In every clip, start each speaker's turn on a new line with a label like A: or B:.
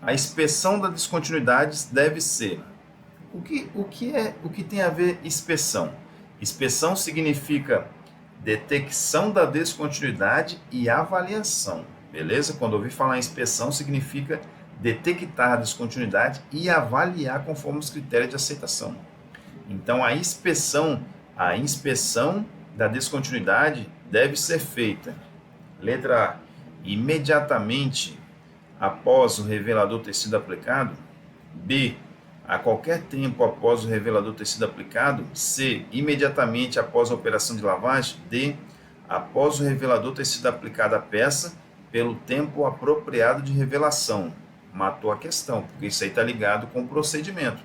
A: A inspeção das descontinuidades deve ser. O que tem a ver inspeção? Inspeção significa detecção da descontinuidade e avaliação, beleza? Quando ouvir falar em inspeção, significa detectar a descontinuidade e avaliar conforme os critérios de aceitação. Então, a inspeção da descontinuidade deve ser feita. Letra A. Imediatamente após o revelador ter sido aplicado. B. A qualquer tempo após o revelador ter sido aplicado. C. Imediatamente após a operação de lavagem. D. Após o revelador ter sido aplicada a peça pelo tempo apropriado de revelação. Matou a questão, porque isso aí está ligado com o procedimento.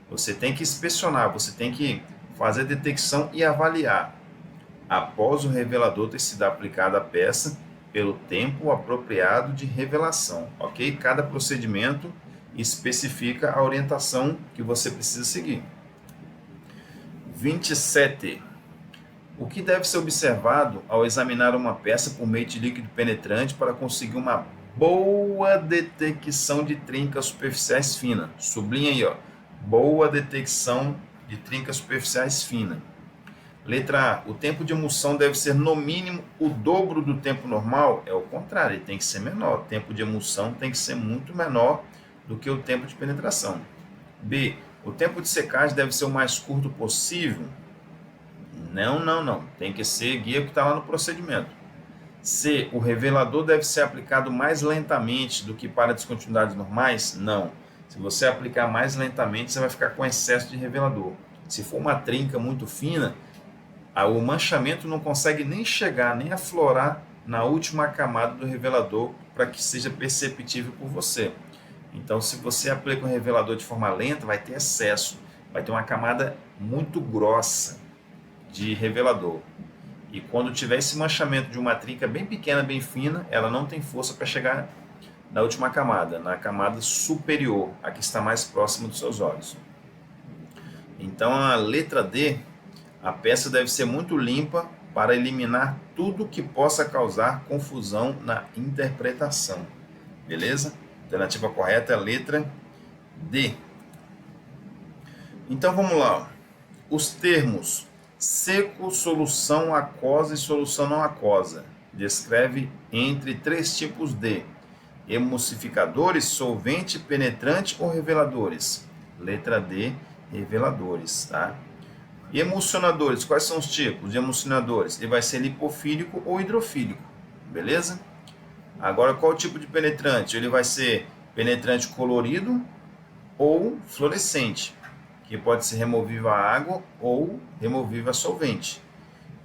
A: Você tem que inspecionar, você tem que fazer a detecção e avaliar após o revelador ter sido aplicada a peça pelo tempo apropriado de revelação, ok? Cada procedimento especifica a orientação que você precisa seguir. 27. O que deve ser observado ao examinar uma peça por meio de líquido penetrante para conseguir uma boa detecção de trincas superficiais finas? Sublinha aí, ó. Boa detecção de trincas superficiais finas. Letra A. O tempo de emulsão deve ser no mínimo o dobro do tempo normal? É o contrário, ele tem que ser menor. O tempo de emulsão tem que ser muito menor do que o tempo de penetração. B. O tempo de secagem deve ser o mais curto possível? Não. Tem que seguir o que está lá no procedimento. C. O revelador deve ser aplicado mais lentamente do que para descontinuidades normais? Não. Se você aplicar mais lentamente, você vai ficar com excesso de revelador. Se for uma trinca muito fina, o manchamento não consegue nem chegar, nem aflorar na última camada do revelador para que seja perceptível por você. Então, se você aplica o revelador de forma lenta, vai ter excesso, vai ter uma camada muito grossa de revelador. E quando tiver esse manchamento de uma trinca bem pequena, bem fina, ela não tem força para chegar na última camada, na camada superior, a que está mais próxima dos seus olhos. Então, a letra D, a peça deve ser muito limpa para eliminar tudo que possa causar confusão na interpretação. Beleza? Alternativa correta é a letra D. Então, vamos lá. Os termos seco, solução aquosa e solução não aquosa. Descreve entre três tipos de emulsificadores, solvente, penetrante ou reveladores. Letra D, reveladores, tá? E emulsionadores, quais são os tipos de emulsionadores? Ele vai ser lipofílico ou hidrofílico, beleza? Agora, qual o tipo de penetrante? Ele vai ser penetrante colorido ou fluorescente, que pode ser removível a água ou removível a solvente.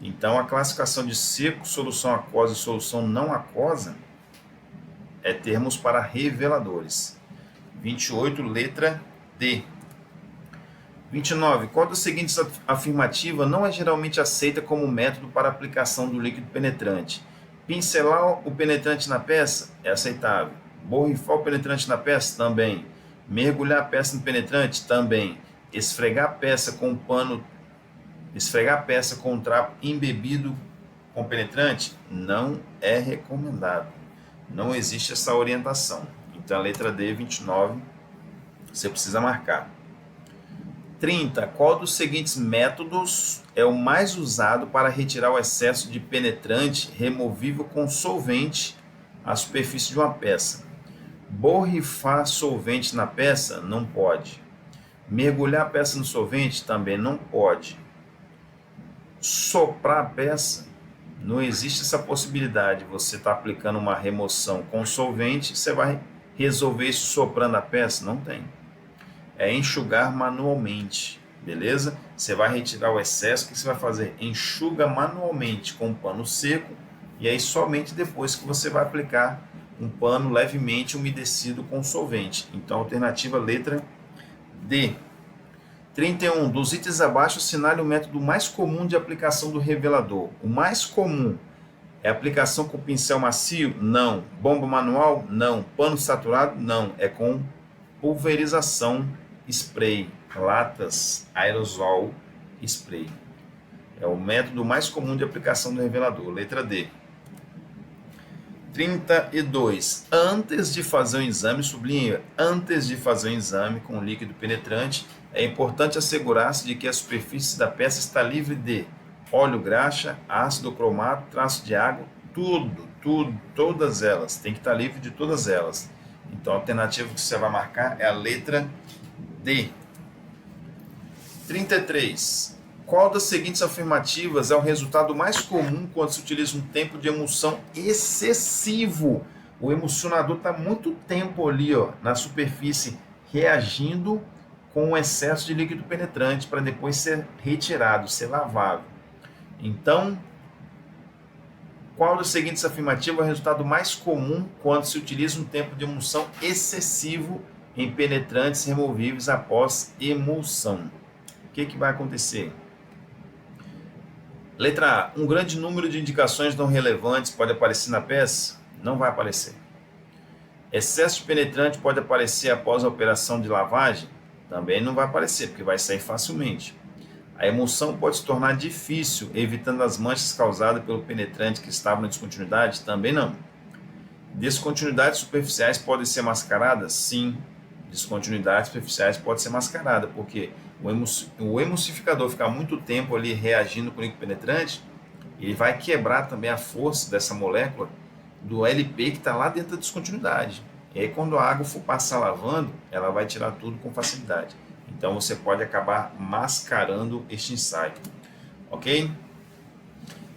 A: Então, a classificação de seco, solução aquosa e solução não aquosa é termos para reveladores. 28, letra D. 29. Qual das seguintes afirmativas não é geralmente aceita como método para aplicação do líquido penetrante? Pincelar o penetrante na peça? É aceitável. Borrifar o penetrante na peça? Também. Mergulhar a peça no penetrante? Também. Esfregar a peça com um trapo embebido com penetrante? Não é recomendado. Não existe essa orientação. Então, a letra D, 29, você precisa marcar. 30. Qual dos seguintes métodos é o mais usado para retirar o excesso de penetrante removível com solvente à superfície de uma peça? Borrifar solvente na peça? Não pode. Mergulhar a peça no solvente? Também não pode. Soprar a peça? Não existe essa possibilidade. Você está aplicando uma remoção com solvente, você vai resolver isso soprando a peça? Não tem. É enxugar manualmente, beleza? Você vai retirar o excesso, o que você vai fazer? Enxuga manualmente com um pano seco e aí somente depois que você vai aplicar um pano levemente umedecido com solvente. Então, alternativa letra D. 31. Dos itens abaixo, assinale o método mais comum de aplicação do revelador. O mais comum é aplicação com pincel macio? Não. Bomba manual? Não. Pano saturado? Não. É com pulverização spray, latas, aerosol, spray. É o método mais comum de aplicação do revelador, letra D. 32. Antes de fazer o exame, sublinha, antes de fazer o exame com líquido penetrante, é importante assegurar-se de que a superfície da peça está livre de óleo, graxa, ácido cromato, traço de água, todas elas. Tem que estar livre de todas elas. Então a alternativa que você vai marcar é a letra D. 33. Qual das seguintes afirmativas é o resultado mais comum quando se utiliza um tempo de emulsão excessivo? O emulsionador está muito tempo ali, na superfície, reagindo com o excesso de líquido penetrante para depois ser retirado, ser lavado. Então, qual das seguintes afirmativas é o resultado mais comum quando se utiliza um tempo de emulsão excessivo em penetrantes removíveis após emulsão? O que vai acontecer? Letra A. Um grande número de indicações não relevantes pode aparecer na peça? Não vai aparecer. Excesso de penetrante pode aparecer após a operação de lavagem? Também não vai aparecer, porque vai sair facilmente. A emulsão pode se tornar difícil, evitando as manchas causadas pelo penetrante que estava na descontinuidade? Também não. Descontinuidades superficiais podem ser mascaradas? Sim. Descontinuidades superficiais podem ser mascaradas, porque o emulsificador ficar muito tempo ali reagindo com o líquido penetrante, ele vai quebrar também a força dessa molécula do LP que está lá dentro da descontinuidade. E aí quando a água for passar lavando, ela vai tirar tudo com facilidade. Então você pode acabar mascarando este ensaio. Ok?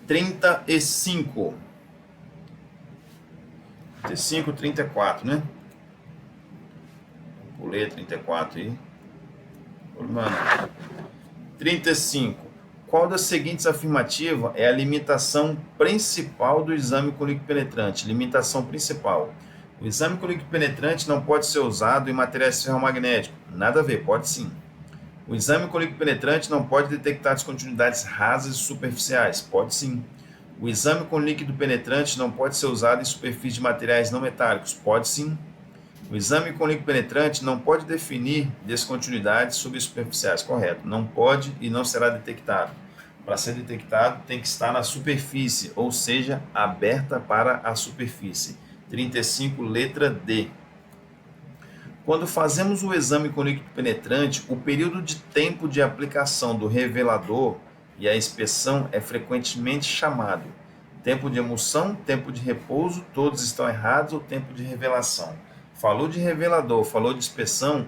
A: 35. 35, 34, né? Pulei 34 aí. Mano. 35. Qual das seguintes afirmativas é a limitação principal do exame com líquido penetrante? Limitação principal. O exame com líquido penetrante não pode ser usado em materiais ferromagnéticos. Nada a ver, pode sim. O exame com líquido penetrante não pode detectar descontinuidades rasas e superficiais. Pode sim. O exame com líquido penetrante não pode ser usado em superfície de materiais não metálicos. Pode sim. O exame com líquido penetrante não pode definir descontinuidades subsuperficiais. Correto. Não pode e não será detectado. Para ser detectado, tem que estar na superfície, ou seja, aberta para a superfície. 35, letra D. Quando fazemos o exame com líquido penetrante, o período de tempo de aplicação do revelador e a inspeção é frequentemente chamado tempo de emulsão, tempo de repouso, todos estão errados, ou tempo de revelação. Falou de revelador, falou de inspeção,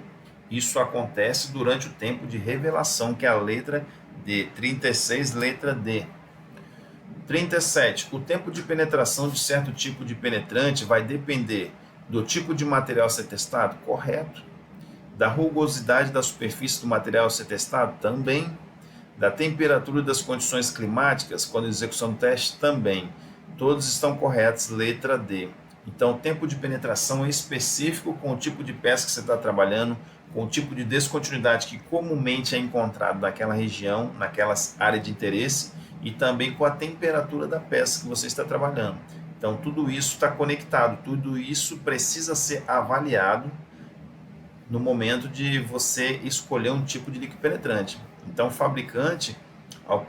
A: isso acontece durante o tempo de revelação, que é a letra D. 36, letra D. 37. O tempo de penetração de certo tipo de penetrante vai depender do tipo de material a ser testado? Correto. Da rugosidade da superfície do material a ser testado? Também. Da temperatura e das condições climáticas, quando a execução do teste? Também. Todos estão corretos, letra D. Então, o tempo de penetração é específico com o tipo de peça que você está trabalhando, com o tipo de descontinuidade que comumente é encontrado naquela região, naquelas áreas de interesse, e também com a temperatura da peça que você está trabalhando. Então, tudo isso está conectado, tudo isso precisa ser avaliado no momento de você escolher um tipo de líquido penetrante. Então, o fabricante, ao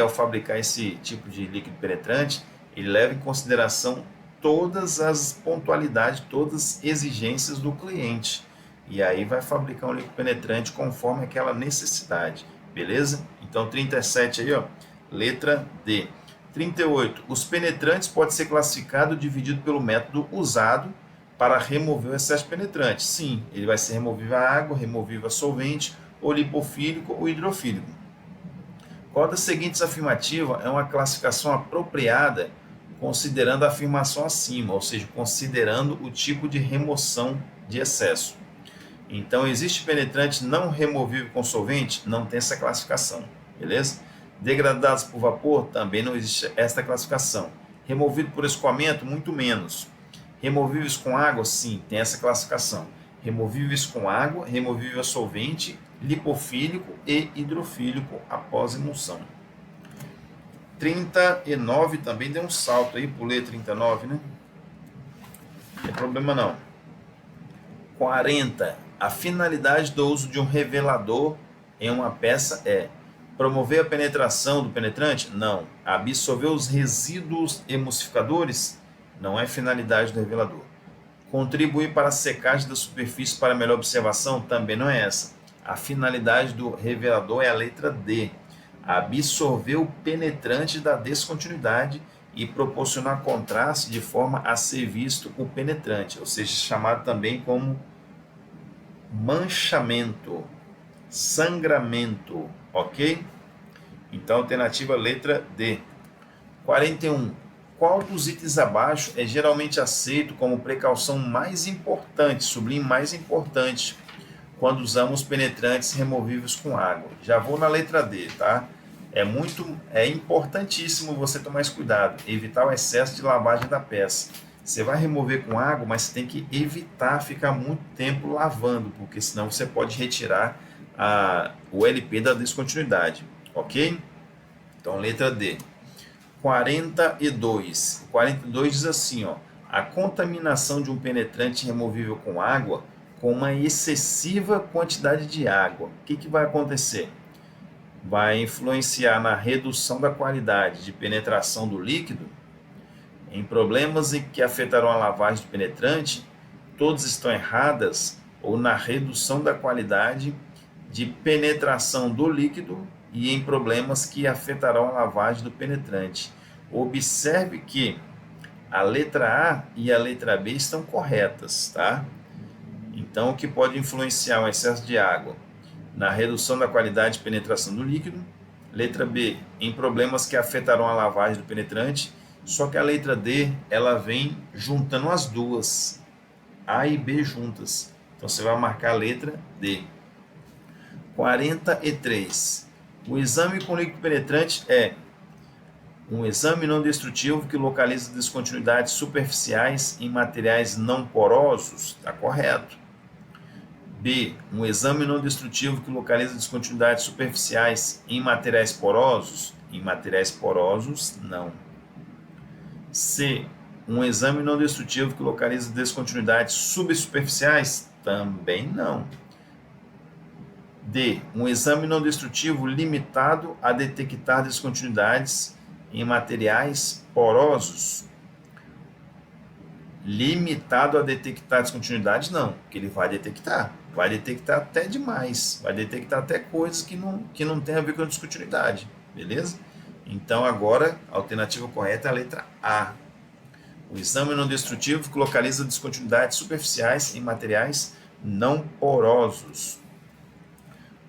A: fabricar esse tipo de líquido penetrante, ele leva em consideração todas as pontualidades, todas as exigências do cliente. E aí vai fabricar um líquido penetrante conforme aquela necessidade. Beleza? Então, 37 aí, letra D. 38. Os penetrantes podem ser classificados e divididos pelo método usado para remover o excesso penetrante. Sim, ele vai ser removível a água, removível a solvente, ou lipofílico ou hidrofílico. Qual das seguintes afirmativas é uma classificação apropriada considerando a afirmação acima, ou seja, considerando o tipo de remoção de excesso? Então, existe penetrante não removível com solvente? Não tem essa classificação, beleza? Degradados por vapor? Também não existe esta classificação. Removido por escoamento? Muito menos. Removíveis com água? Sim, tem essa classificação. Removíveis com água, removível a solvente, lipofílico e hidrofílico após emulsão. 39 também deu um salto aí, pulei 39, né? Não tem problema não. 40. A finalidade do uso de um revelador em uma peça é promover a penetração do penetrante? Não. Absorver os resíduos emulsificadores? Não é finalidade do revelador. Contribuir para a secagem da superfície para melhor observação também não é essa. A finalidade do revelador é a letra D. Absorver o penetrante da descontinuidade e proporcionar contraste de forma a ser visto o penetrante, ou seja, chamado também como manchamento, sangramento, ok? Então, alternativa letra D. 41. Qual dos itens abaixo é geralmente aceito como precaução mais importante, sublinho mais importante, quando usamos penetrantes removíveis com água? Já vou na letra D, tá? É importantíssimo você tomar esse cuidado, evitar o excesso de lavagem da peça. Você vai remover com água, mas você tem que evitar ficar muito tempo lavando, porque senão você pode retirar o LP da descontinuidade, ok? Então, letra D. 42. 42 diz assim, ó, a contaminação de um penetrante removível com água com uma excessiva quantidade de água. O que vai acontecer? Vai influenciar na redução da qualidade de penetração do líquido, em problemas em que afetarão a lavagem do penetrante, todas estão erradas, ou na redução da qualidade de penetração do líquido e em problemas que afetarão a lavagem do penetrante. Observe que a letra A e a letra B estão corretas, tá? Então, o que pode influenciar o excesso de água? Na redução da qualidade de penetração do líquido. Letra B, em problemas que afetarão a lavagem do penetrante. Só que a letra D, ela vem juntando as duas, A e B juntas. Então, você vai marcar a letra D. 43. O exame com líquido penetrante é um exame não destrutivo que localiza descontinuidades superficiais em materiais não porosos. Está correto. B. Um exame não destrutivo que localiza descontinuidades superficiais em materiais porosos. Em materiais porosos, não. C. Um exame não destrutivo que localiza descontinuidades subsuperficiais. Também não. D. Um exame não destrutivo limitado a detectar descontinuidades em materiais porosos. Limitado a detectar descontinuidades, não, porque ele vai detectar até demais, vai detectar até coisas que não tem a ver com a descontinuidade, beleza? Então, agora, a alternativa correta é a letra A. O exame não destrutivo que localiza descontinuidades superficiais em materiais não porosos.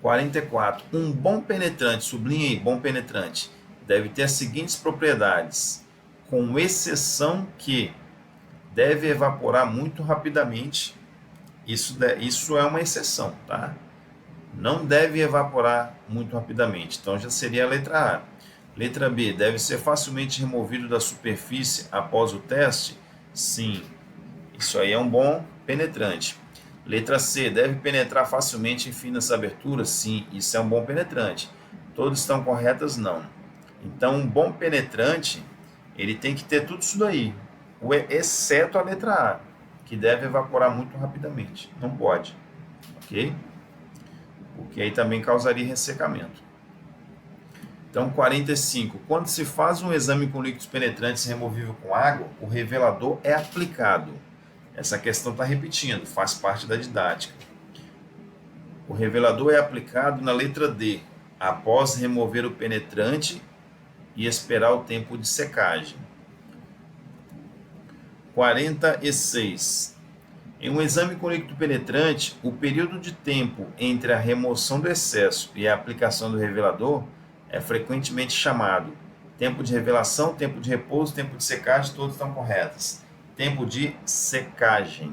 A: 44. Um bom penetrante, sublinha aí, bom penetrante, deve ter as seguintes propriedades, com exceção que deve evaporar muito rapidamente. Isso é uma exceção, tá? Não deve evaporar muito rapidamente. Então, já seria a letra A. Letra B. Deve ser facilmente removido da superfície após o teste? Sim. Isso aí é um bom penetrante. Letra C. Deve penetrar facilmente em finas aberturas? Sim. Isso é um bom penetrante. Todas estão corretas? Não. Então, um bom penetrante, ele tem que ter tudo isso daí, exceto a letra A, que deve evaporar muito rapidamente. Não pode, ok? Porque aí também causaria ressecamento. Então, 45. Quando se faz um exame com líquidos penetrantes removível com água, o revelador é aplicado. Essa questão está repetindo, faz parte da didática. O revelador é aplicado na letra D, após remover o penetrante e esperar o tempo de secagem. 46. Em um exame com líquido penetrante, o período de tempo entre a remoção do excesso e a aplicação do revelador é frequentemente chamado tempo de revelação, tempo de repouso, tempo de secagem, todos estão corretos. Tempo de secagem.